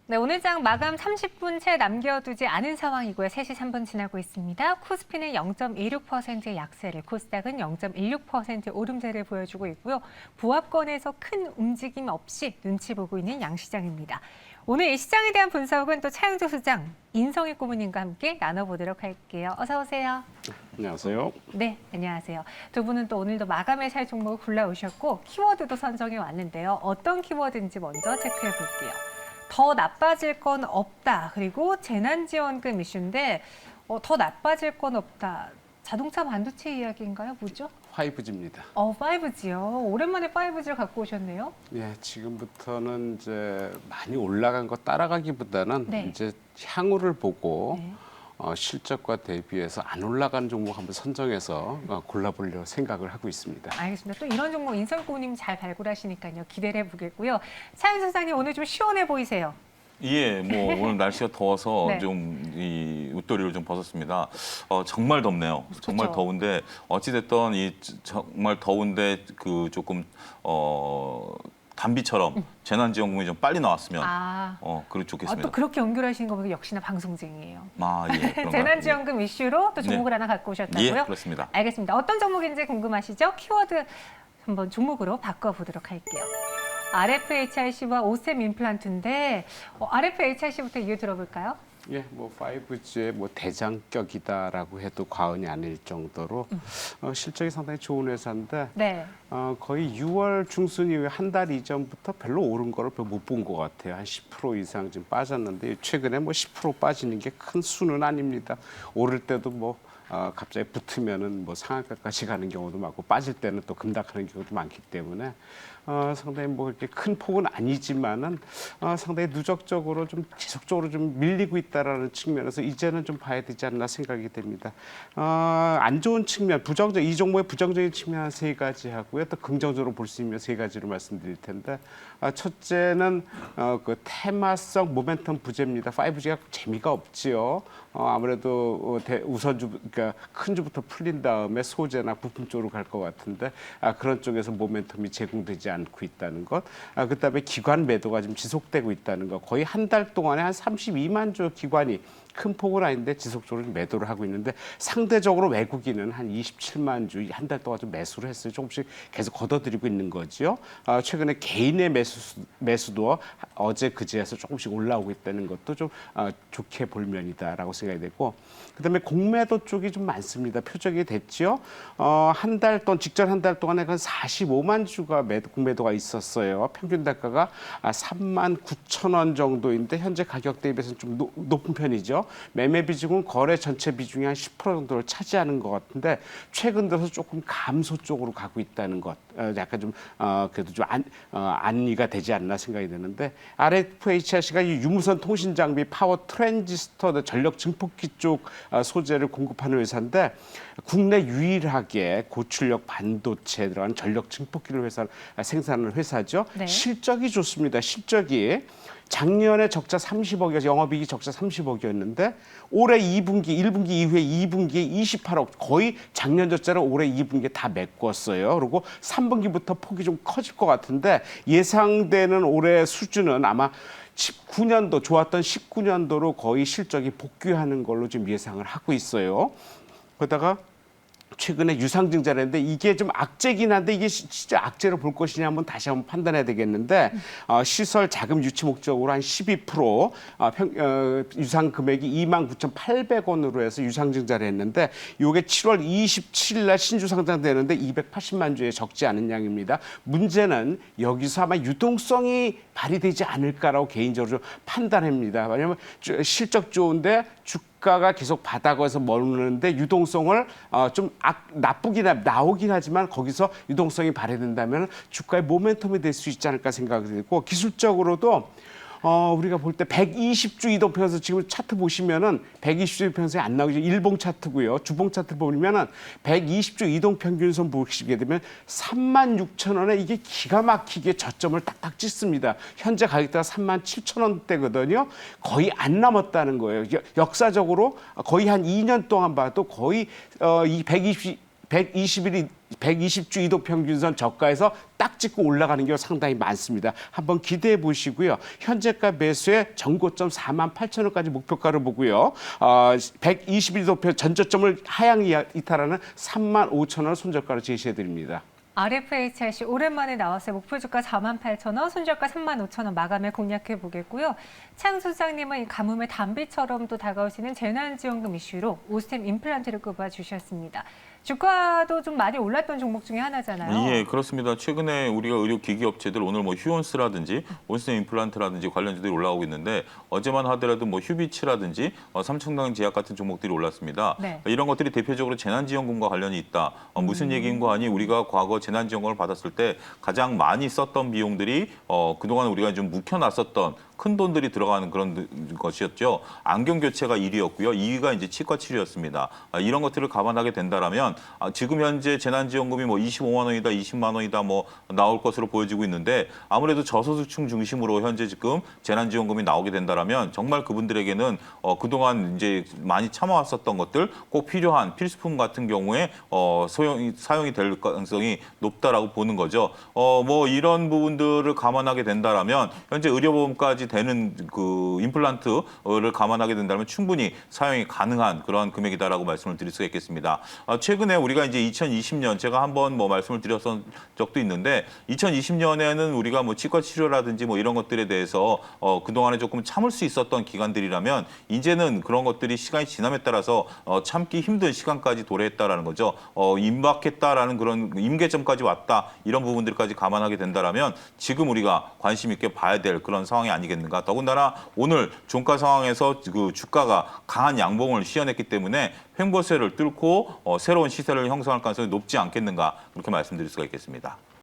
네, 오늘 장 마감 30분 채 남겨두지 않은 상황이고요. 3시 3분 지나고 있습니다. 코스피는 0.26%의 약세를, 코스닥은 0.16%의 오름세를 보여주고 있고요. 부합권에서 큰 움직임 없이 눈치 보고 있는 양시장입니다. 오늘 이 시장에 대한 분석은 또 차영조 소장, 인성일 고문님과 함께 나눠보도록 할게요. 어서 오세요. 안녕하세요. 네, 안녕하세요. 두 분은 또 오늘도 마감에 살 종목을 골라오셨고 키워드도 선정해 왔는데요. 어떤 키워드인지 먼저 체크해 볼게요. 더 나빠질 건 없다. 그리고 재난지원금 이슈인데 더 나빠질 건 없다. 자동차 반도체 이야기인가요? 뭐죠? 5G입니다. 5G요. 오랜만에 5G를 갖고 오셨네요. 예, 지금부터는 이제 많이 올라간 거 따라가기보다는 네. 이제 향후를 보고 네. 실적과 대비해서 안 올라가는 종목 한번 선정해서 골라보려고 생각을 하고 있습니다. 알겠습니다. 또 이런 종목 인설고님 잘 발굴하시니까요. 기대를 해보겠고요. 차영 소장님 오늘 좀 시원해 보이세요. 예, 뭐 오늘 날씨가 더워서 네. 좀 이 웃도리를 좀 벗었습니다. 정말 덥네요. 정말 그쵸. 더운데 어찌됐든 정말 더운데 그 조금 단비처럼 재난지원금이 좀 빨리 나왔으면 그렇게 좋겠습니다. 또 그렇게 연결하시는 거 보니까 역시나 방송쟁이에요. 예, 그런가요? 재난지원금 이슈로 또 종목을 하나 갖고 오셨다고요? 예, 그렇습니다. 알겠습니다. 어떤 종목인지 궁금하시죠? 키워드 한번 종목으로 바꿔보도록 할게요. RFHIC와 오셈 임플란트인데 RFHIC부터 이유 들어볼까요? 예, 뭐 5G의 뭐 대장격이다라고 해도 과언이 아닐 정도로 실적이 상당히 좋은 회사인데 네. 거의 6월 중순 이후에 한 달 이전부터 별로 오른 거를 별로 못 본 것 같아요. 한 10% 이상 지금 빠졌는데 최근에 뭐 10% 빠지는 게 큰 수는 아닙니다. 오를 때도 뭐 갑자기 붙으면은 뭐 상한가까지 가는 경우도 많고 빠질 때는 또 급락하는 경우도 많기 때문에 상당히 뭐 그렇게 큰 폭은 아니지만은 상당히 누적적으로 좀 지속적으로 좀 밀리고 있다라는 측면에서 이제는 좀 봐야 되지 않나 생각이 됩니다. 안 좋은 측면, 이 종목의 부정적인 측면 한 3가지 하고요. 또 긍정적으로 볼 수 있는 3가지로 말씀드릴 텐데 첫째는 그 테마성 모멘텀 부재입니다. 5G가 재미가 없지요. 아무래도 우선주, 그러니까 큰 주부터 풀린 다음에 소재나 부품 쪽으로 갈 것 같은데 그런 쪽에서 모멘텀이 제공되지 않고 있다는 것. 그다음에 기관 매도가 지금 지속되고 있다는 것. 거의 한 달 동안에 한 32만 주 기관이 큰 폭은 아닌데 지속적으로 매도를 하고 있는데 상대적으로 외국인은 한 27만 주 한 달 동안 좀 매수를 했어요. 조금씩 계속 걷어들이고 있는 거죠. 최근에 개인의 매수도 어제 그제에서 조금씩 올라오고 있다는 것도 좀 좋게 볼 면이다라고 생각이 되고 그다음에 공매도 쪽이 좀 많습니다. 표적이 됐죠. 한 달 동안 직전 한 달 동안에 한 45만 주가 공매도가 있었어요. 평균 단가가 3만 9천 원 정도인데 현재 가격 대비해서는 좀 높은 편이죠. 매매 비중은 거래 전체 비중이 한 10% 정도를 차지하는 것 같은데 최근 들어서 조금 감소 쪽으로 가고 있다는 것. 약간 좀 그래도 좀 안리가 되지 않나 생각이 드는데 RFHIC가 유무선 통신 장비, 파워 트랜지스터, 전력 증폭기 쪽 소재를 공급하는 회사인데 국내 유일하게 고출력 반도체에 들어가는 전력 증폭기를 생산하는 회사죠. 네. 실적이 좋습니다. 실적이 작년에 적자 30억이어서 영업이익이 적자 30억이었는데 올해 2분기, 1분기 이후에 2분기에 28억, 거의 작년 적자를 올해 2분기에 다 메꿨어요. 그리고 3분기부터 폭이 좀 커질 것 같은데 예상되는 올해 수준은 아마 19년도, 좋았던 19년도로 거의 실적이 복귀하는 걸로 지금 예상을 하고 있어요. 그러다가 최근에 유상증자라는데 이게 좀 악재긴 한데 이게 진짜 악재로 볼 것이냐 한번 다시 한번 판단해야 되겠는데 시설 자금 유치 목적으로 한 12% 유상 금액이 29,800원으로 해서 유상증자를 했는데 이게 7월 27일 날 신주 상장되는데 280만 주에 적지 않은 양입니다. 문제는 여기서 아마 유동성이 발휘되지 않을까라고 개인적으로 판단합니다. 왜냐하면 실적 좋은데 주가가 계속 바닥에서 머무르는데 유동성을 좀 나오긴 하지만 거기서 유동성이 발휘된다면 주가의 모멘텀이 될 수 있지 않을까 생각이 들고 기술적으로도 우리가 볼 때 120주 이동평선 지금 차트 보시면은 120주 이동평선이 안 나오죠. 일봉 차트고요. 주봉 차트 보면은 120주 이동평균선 보시게 되면 36,000원에 이게 기가 막히게 저점을 딱딱 찍습니다. 현재 가격대가 37,000원대거든요. 거의 안 남았다는 거예요. 역사적으로 거의 한 2년 동안 봐도 거의 이 120 120주 이동 평균선 저가에서 딱 찍고 올라가는 게 상당히 많습니다. 한번 기대해 보시고요. 현재가 매수의 전고점 48,000원까지 목표가를 보고요. 121도 전저점을 하향 이탈하는 35,000원 손절가로 제시해 드립니다. RFHIC 오랜만에 나왔어요. 목표 주가 48,000원, 손절가 35,000원 마감을 공략해 보겠고요. 창 소장님은 이 가뭄의 단비처럼 또 다가오시는 재난지원금 이슈로 오스템 임플란트를 꼽아 주셨습니다. 주가도 좀 많이 올랐던 종목 중에 하나잖아요. 예, 그렇습니다. 최근에 우리가 의료기기 업체들 오늘 뭐 휴원스라든지 온스템 임플란트라든지 관련주들이 올라오고 있는데 어제만 하더라도 뭐 휴비치라든지 삼청당 제약 같은 종목들이 올랐습니다. 네. 이런 것들이 대표적으로 재난지원금과 관련이 있다. 무슨 얘기인 거 아니? 우리가 과거 재난지원금을 받았을 때 가장 많이 썼던 비용들이 그동안 우리가 좀 묵혀놨었던 큰 돈들이 들어가는 그런 것이었죠. 안경 교체가 1위였고요. 2위가 이제 치과 치료였습니다. 이런 것들을 감안하게 된다라면 지금 현재 재난지원금이 뭐 25만 원이다, 20만 원이다 뭐 나올 것으로 보여지고 있는데 아무래도 저소득층 중심으로 현재 지금 재난지원금이 나오게 된다라면 정말 그분들에게는 그동안 이제 많이 참아왔었던 것들 꼭 필요한 필수품 같은 경우에 사용이 될 가능성이 높다라고 보는 거죠. 뭐 이런 부분들을 감안하게 된다라면 현재 의료보험까지 되는 그 임플란트를 감안하게 된다면 충분히 사용이 가능한 그런 금액이다라고 말씀을 드릴 수가 있겠습니다. 최근에 우리가 이제 2020년 제가 한번 뭐 말씀을 드렸던 적도 있는데 2020년에는 우리가 뭐 치과 치료라든지 뭐 이런 것들에 대해서 그동안에 조금 참을 수 있었던 기간들이라면 이제는 그런 것들이 시간이 지남에 따라서 참기 힘든 시간까지 도래했다라는 거죠. 임박했다라는 그런 임계점까지 왔다 이런 부분들까지 감안하게 된다라면 지금 우리가 관심 있게 봐야 될 그런 상황이 아니겠는가. 더군다나 오늘 종가 상황에서 그 주가가 강한 양봉을 시현했기 때문에 횡보세를 뚫고 새로운 시세를 형성할 가능성이 높지 않겠는가 그렇게 말씀드릴 수가 있겠습니다.